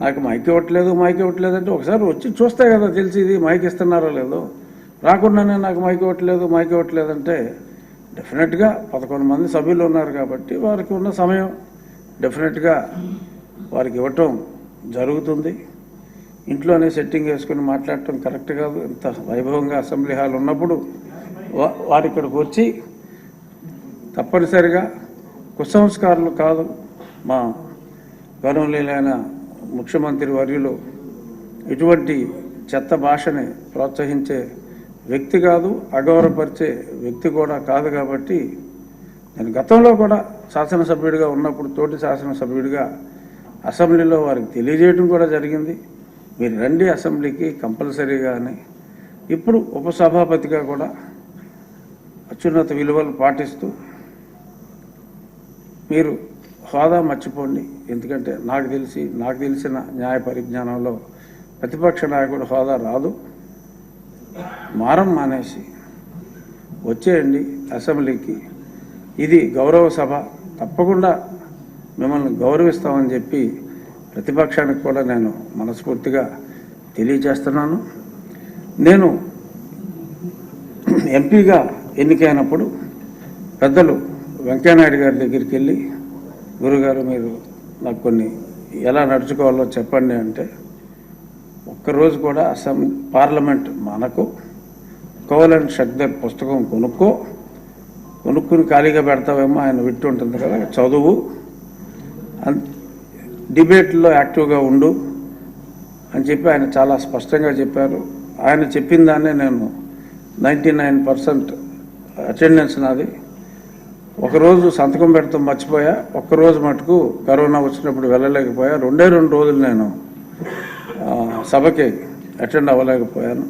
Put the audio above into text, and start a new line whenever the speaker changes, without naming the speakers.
నాకు మైక్ ఇవ్వట్లేదు అంటే ఒకసారి వచ్చి చూస్తే కదా తెలిసి ఇది మైక్ ఇస్తున్నారో లేదో. రాకుండానే నాకు మైక్ ఇవ్వట్లేదు అంటే డెఫినెట్గా 11 మంది సభ్యులు ఉన్నారు కాబట్టి వారికి ఉన్న సమయం డెఫినెట్గా వారికి ఇవ్వటం జరుగుతుంది. ఇంట్లోనే సెట్టింగ్ వేసుకుని మాట్లాడటం కరెక్ట్ కాదు. ఇంత వైభవంగా అసెంబ్లీ హాల్ ఉన్నప్పుడు వారు ఇక్కడికి వచ్చి తప్పనిసరిగా కుసంస్కారులు కాదు, మా గౌరవనీయులైన ముఖ్యమంత్రి వర్యులు ఇటువంటి చెత్త భాషని ప్రోత్సహించే వ్యక్తి కాదు, అగౌరవపరిచే వ్యక్తి కూడా కాదు. కాబట్టి నేను గతంలో కూడా శాసనసభ్యుడిగా ఉన్నప్పుడు తోటి శాసనసభ్యుడిగా అసెంబ్లీలో వారికి తెలియజేయడం కూడా జరిగింది, మీరు రండి అసెంబ్లీకి కంపల్సరీగా అని. ఇప్పుడు ఉపసభాపతిగా కూడా అత్యున్నత విలువలు పాటిస్తూ మీరు హోదా మర్చిపోండి. ఎందుకంటే నాకు తెలిసిన న్యాయ పరిజ్ఞానంలో ప్రతిపక్ష నాయకుడు హోదా రాదు. మారం మానేసి వచ్చేయండి అసెంబ్లీకి, ఇది గౌరవ సభ, తప్పకుండా మిమ్మల్ని గౌరవిస్తామని చెప్పి ప్రతిపక్షానికి కూడా నేను మనస్ఫూర్తిగా తెలియజేస్తున్నాను. నేను ఎంపీగా ఎన్నికైనప్పుడు పెద్దలు వెంకయ్యనాయుడు గారి దగ్గరికి వెళ్ళి, గురుగారు మీరు నాకు కొన్ని ఎలా నడుచుకోవాలో చెప్పండి అంటే, ఒక్కరోజు కూడా పార్లమెంట్ మనకు కోవలన్ షక్దర్ పుస్తకం కొనుక్కుని ఖాళీగా పెడతావేమో, ఆయన విట్టు ఉంటుంది కదా, చదువు, డిబేట్లో యాక్టివ్గా ఉండు అని చెప్పి ఆయన చాలా స్పష్టంగా చెప్పారు. ఆయన చెప్పిన దాన్నే నేను 99% అటెండెన్స్ నాది. ఒకరోజు సంతకం పెడతాం మర్చిపోయా, ఒక్కరోజు మటుకు కరోనా వచ్చినప్పుడు వెళ్ళలేకపోయా. 2 రోజులు నేను సభకి అటెండ్ అవ్వలేకపోయాను.